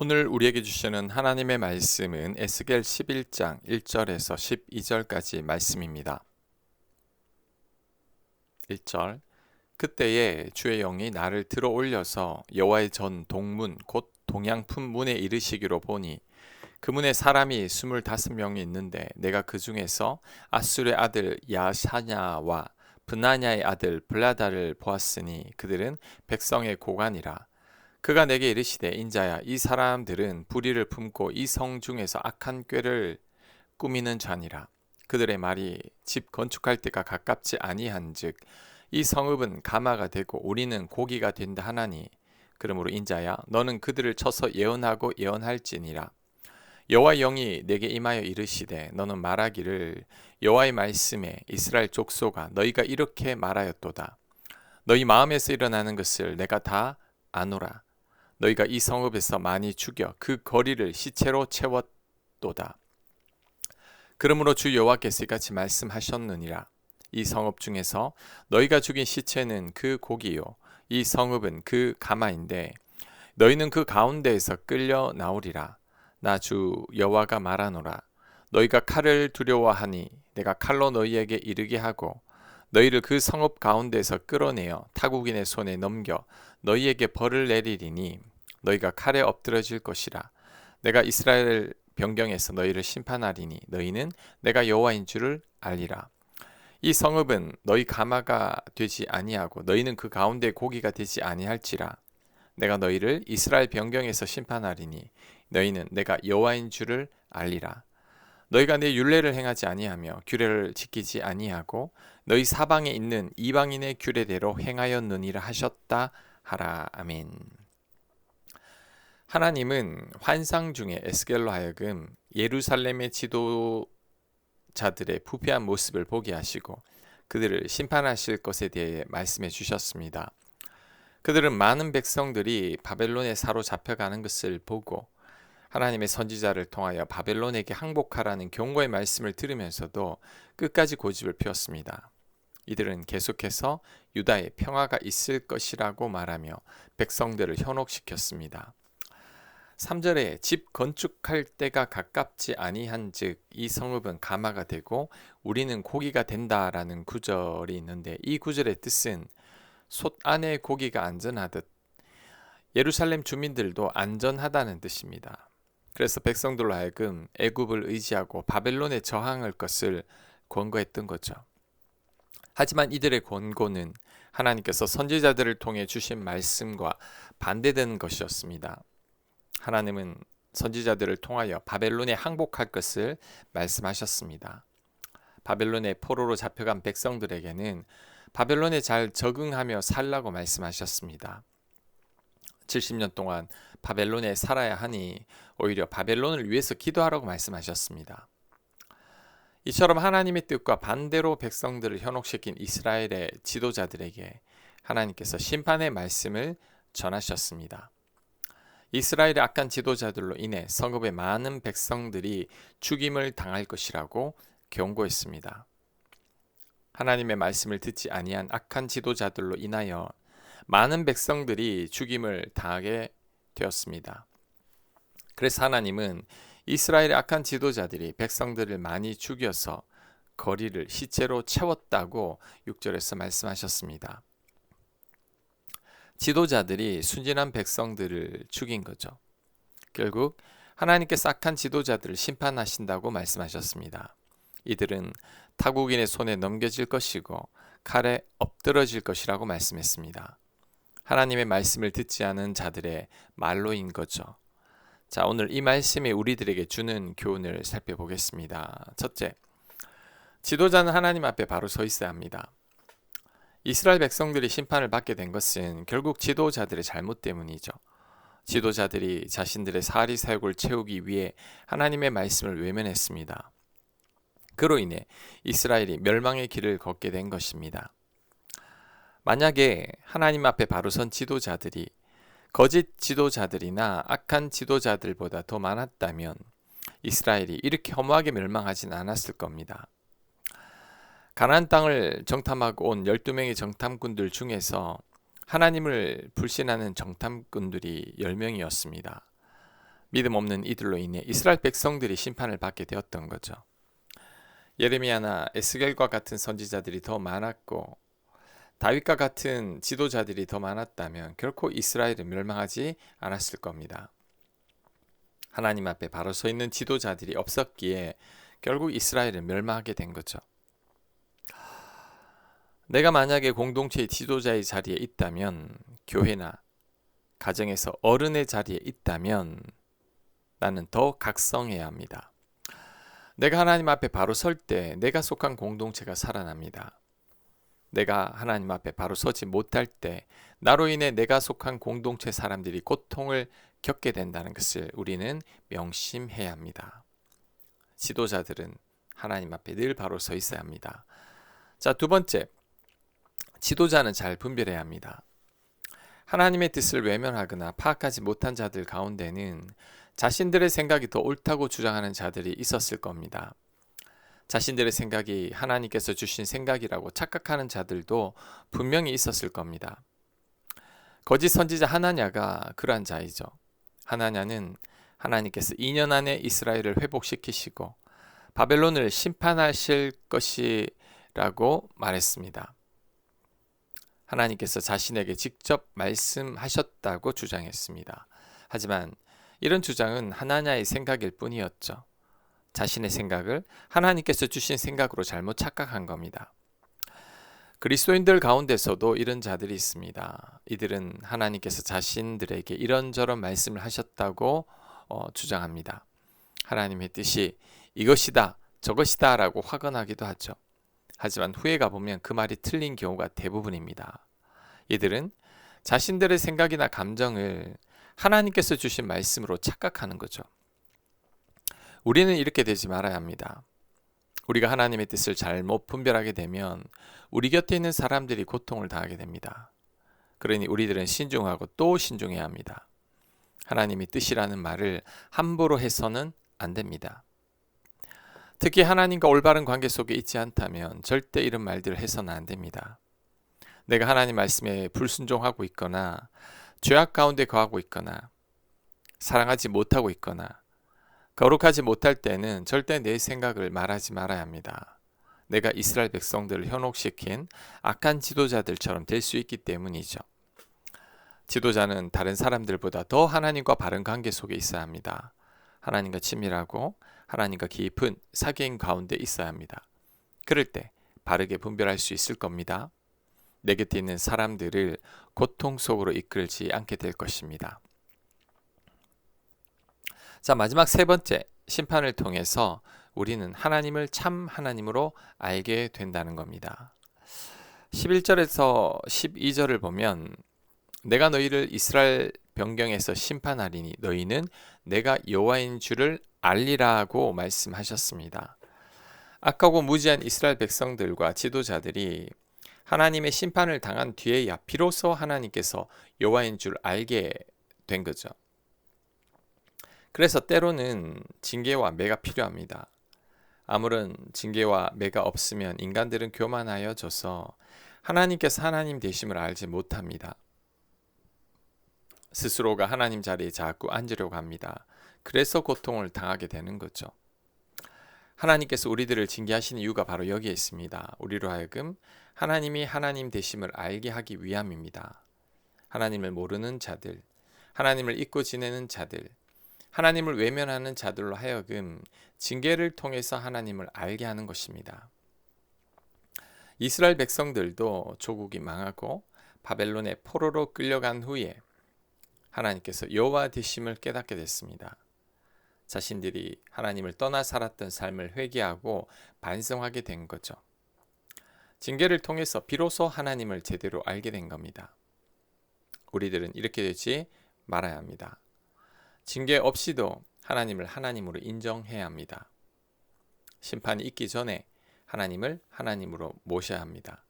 오늘 우리에게 주시는 하나님의 말씀은 에스겔 11장 1절에서 12절까지 말씀입니다. 1절. 그때에 주의 영이 나를 들어 올려서 여호와의 전 동문 곧 동양품 문에 이르시기로 보니 그 문에 사람이 25명이 있는데 내가 그 중에서 아술의 아들 야샤냐와 브나냐의 아들 블라다를 보았으니 그들은 백성의 고관이라. 그가 내게 이르시되 인자야, 이 사람들은 불의를 품고 이 성 중에서 악한 꾀를 꾸미는 자니라. 그들의 말이 집 건축할 때가 가깝지 아니한즉 이 성읍은 가마가 되고 우리는 고기가 된다 하나니, 그러므로 인자야, 너는 그들을 쳐서 예언하고 예언할지니라. 여호와 영이 내게 임하여 이르시되 너는 말하기를 여호와의 말씀에 이스라엘 족속아, 너희가 이렇게 말하였도다. 너희 마음에서 일어나는 것을 내가 다 아노라. 너희가 이 성읍에서 많이 죽여 그 거리를 시체로 채웠도다. 그러므로 주 여호와께서 이같이 말씀하셨느니라. 이 성읍 중에서 너희가 죽인 시체는 그 고기요, 이 성읍은 그 가마인데 너희는 그 가운데에서 끌려 나오리라. 나 주 여호와가 말하노라. 너희가 칼을 두려워하니 내가 칼로 너희에게 이르게 하고 너희를 그 성읍 가운데에서 끌어내어 타국인의 손에 넘겨 너희에게 벌을 내리리니 너희가 칼에 엎드러질 것이라. 내가 이스라엘 변경에서 너희를 심판하리니 너희는 내가 여호와인 줄을 알리라. 이 성읍은 너희 가마가 되지 아니하고 너희는 그 가운데 고기가 되지 아니할지라. 내가 너희를 이스라엘 변경에서 심판하리니 너희는 내가 여호와인 줄을 알리라. 너희가 내 율례를 행하지 아니하며 규례를 지키지 아니하고 너희 사방에 있는 이방인의 규례대로 행하였느니라 하셨다 하라. 아멘. 하나님은 환상 중에 에스겔로 하여금 예루살렘의 지도자들의 부패한 모습을 보게 하시고 그들을 심판하실 것에 대해 말씀해 주셨습니다. 그들은 많은 백성들이 바벨론에 사로잡혀가는 것을 보고 하나님의 선지자를 통하여 바벨론에게 항복하라는 경고의 말씀을 들으면서도 끝까지 고집을 피웠습니다. 이들은 계속해서 유다에 평화가 있을 것이라고 말하며 백성들을 현혹시켰습니다. 3절에 집 건축할 때가 가깝지 아니한즉 이 성읍은 가마가 되고 우리는 고기가 된다라는 구절이 있는데, 이 구절의 뜻은 솥 안에 고기가 안전하듯 예루살렘 주민들도 안전하다는 뜻입니다. 그래서 백성들로 하여금 애굽을 의지하고 바벨론에 저항할 것을 권고했던 거죠. 하지만 이들의 권고는 하나님께서 선지자들을 통해 주신 말씀과 반대되는 것이었습니다. 하나님은 선지자들을 통하여 바벨론에 항복할 것을 말씀하셨습니다. 바벨론의 포로로 잡혀간 백성들에게는 바벨론에 잘 적응하며 살라고 말씀하셨습니다. 70년 동안 바벨론에 살아야 하니 오히려 바벨론을 위해서 기도하라고 말씀하셨습니다. 이처럼 하나님의 뜻과 반대로 백성들을 현혹시킨 이스라엘의 지도자들에게 하나님께서 심판의 말씀을 전하셨습니다. 이스라엘의 악한 지도자들로 인해 성읍의 많은 백성들이 죽임을 당할 것이라고 경고했습니다. 하나님의 말씀을 듣지 아니한 악한 지도자들로 인하여 많은 백성들이 죽임을 당하게 되었습니다. 그래서 하나님은 이스라엘의 악한 지도자들이 백성들을 많이 죽여서 거리를 시체로 채웠다고 6절에서 말씀하셨습니다. 지도자들이 순진한 백성들을 죽인 거죠. 결국 하나님께서 악한 지도자들을 심판하신다고 말씀하셨습니다. 이들은 타국인의 손에 넘겨질 것이고 칼에 엎드러질 것이라고 말씀했습니다. 하나님의 말씀을 듣지 않은 자들의 말로인 거죠. 자, 오늘 이 말씀이 우리들에게 주는 교훈을 살펴보겠습니다. 첫째, 지도자는 하나님 앞에 바로 서 있어야 합니다. 이스라엘 백성들이 심판을 받게 된 것은 결국 지도자들의 잘못 때문이죠. 지도자들이 자신들의 사리 사욕을 채우기 위해 하나님의 말씀을 외면했습니다. 그로 인해 이스라엘이 멸망의 길을 걷게 된 것입니다. 만약에 하나님 앞에 바로 선 지도자들이 거짓 지도자들이나 악한 지도자들보다 더 많았다면 이스라엘이 이렇게 허무하게 멸망하진 않았을 겁니다. 가나안 땅을 정탐하고 온 12명의 정탐꾼들 중에서 하나님을 불신하는 정탐꾼들이 10명이었습니다. 믿음 없는 이들로 인해 이스라엘 백성들이 심판을 받게 되었던 거죠. 예레미야나 에스겔과 같은 선지자들이 더 많았고 다윗과 같은 지도자들이 더 많았다면 결코 이스라엘은 멸망하지 않았을 겁니다. 하나님 앞에 바로 서 있는 지도자들이 없었기에 결국 이스라엘은 멸망하게 된 거죠. 내가 만약에 공동체의 지도자의 자리에 있다면, 교회나 가정에서 어른의 자리에 있다면 나는 더 각성해야 합니다. 내가 하나님 앞에 바로 설 때 내가 속한 공동체가 살아납니다. 내가 하나님 앞에 바로 서지 못할 때 나로 인해 내가 속한 공동체 사람들이 고통을 겪게 된다는 것을 우리는 명심해야 합니다. 지도자들은 하나님 앞에 늘 바로 서 있어야 합니다. 자, 두 번째, 지도자는 잘 분별해야 합니다. 하나님의 뜻을 외면하거나 파악하지 못한 자들 가운데는 자신들의 생각이 더 옳다고 주장하는 자들이 있었을 겁니다. 자신들의 생각이 하나님께서 주신 생각이라고 착각하는 자들도 분명히 있었을 겁니다. 거짓 선지자 하나냐가 그러한 자이죠. 하나냐는 하나님께서 2년 안에 이스라엘을 회복시키시고 바벨론을 심판하실 것이라고 말했습니다. 하나님께서 자신에게 직접 말씀하셨다고 주장했습니다. 하지만 이런 주장은 하나냐의 생각일 뿐이었죠. 자신의 생각을 하나님께서 주신 생각으로 잘못 착각한 겁니다. 그리스도인들 가운데서도 이런 자들이 있습니다. 이들은 하나님께서 자신들에게 이런저런 말씀을 하셨다고 주장합니다. 하나님의 뜻이 이것이다, 저것이다 라고 확언하기도 하죠. 하지만 후에 가보면 그 말이 틀린 경우가 대부분입니다. 이들은 자신들의 생각이나 감정을 하나님께서 주신 말씀으로 착각하는 거죠. 우리는 이렇게 되지 말아야 합니다. 우리가 하나님의 뜻을 잘못 분별하게 되면 우리 곁에 있는 사람들이 고통을 당하게 됩니다. 그러니 우리들은 신중하고 또 신중해야 합니다. 하나님의 뜻이라는 말을 함부로 해서는 안 됩니다. 특히 하나님과 올바른 관계 속에 있지 않다면 절대 이런 말들을 해서는 안 됩니다. 내가 하나님 말씀에 불순종하고 있거나 죄악 가운데 거하고 있거나 사랑하지 못하고 있거나 거룩하지 못할 때는 절대 내 생각을 말하지 말아야 합니다. 내가 이스라엘 백성들을 현혹시킨 악한 지도자들처럼 될 수 있기 때문이죠. 지도자는 다른 사람들보다 더 하나님과 바른 관계 속에 있어야 합니다. 하나님과 친밀하고 하나님과 깊은 사귐 가운데 있어야 합니다. 그럴 때 바르게 분별할 수 있을 겁니다. 내 곁에 있는 사람들을 고통 속으로 이끌지 않게 될 것입니다. 자, 마지막 세 번째, 심판을 통해서 우리는 하나님을 참 하나님으로 알게 된다는 겁니다. 11절에서 12절을 보면 내가 너희를 이스라엘 변경에서 심판하리니 너희는 내가 여호와인 줄을 알리라고 말씀하셨습니다. 악하고 무지한 이스라엘 백성들과 지도자들이 하나님의 심판을 당한 뒤에야 비로소 하나님께서 여호와인 줄 알게 된 거죠. 그래서 때로는 징계와 매가 필요합니다. 아무런 징계와 매가 없으면 인간들은 교만하여져서 하나님께서 하나님 되심을 알지 못합니다. 스스로가 하나님 자리에 자꾸 앉으려고 합니다. 그래서 고통을 당하게 되는 거죠. 하나님께서 우리들을 징계하시는 이유가 바로 여기에 있습니다. 우리로 하여금 하나님이 하나님 되심을 알게 하기 위함입니다. 하나님을 모르는 자들, 하나님을 잊고 지내는 자들, 하나님을 외면하는 자들로 하여금 징계를 통해서 하나님을 알게 하는 것입니다. 이스라엘 백성들도 조국이 망하고 바벨론의 포로로 끌려간 후에 하나님께서 여호와 되심을 깨닫게 됐습니다. 자신들이 하나님을 떠나 살았던 삶을 회개하고 반성하게 된 거죠. 징계를 통해서 비로소 하나님을 제대로 알게 된 겁니다. 우리들은 이렇게 되지 말아야 합니다. 징계 없이도 하나님을 하나님으로 인정해야 합니다. 심판이 있기 전에 하나님을 하나님으로 모셔야 합니다.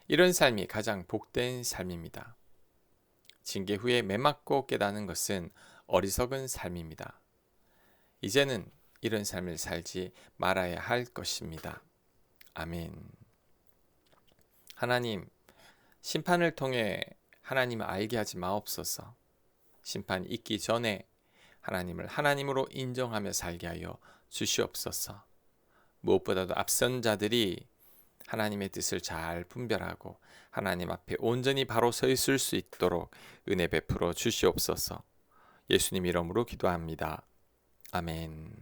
이런 삶이 가장 복된 삶입니다. 징계 후에 매맞고 깨닫는 것은 어리석은 삶입니다. 이제는 이런 삶을 살지 말아야 할 것입니다. 아멘. 하나님, 심판을 통해 하나님을 알게 하지 마옵소서. 심판이 있기 전에 하나님을 하나님으로 인정하며 살게 하여 주시옵소서. 무엇보다도 앞선 자들이 하나님의 뜻을 잘 분별하고 하나님 앞에 온전히 바로 서 있을 수 있도록 은혜 베풀어 주시옵소서. 예수님 이름으로 기도합니다. 아멘.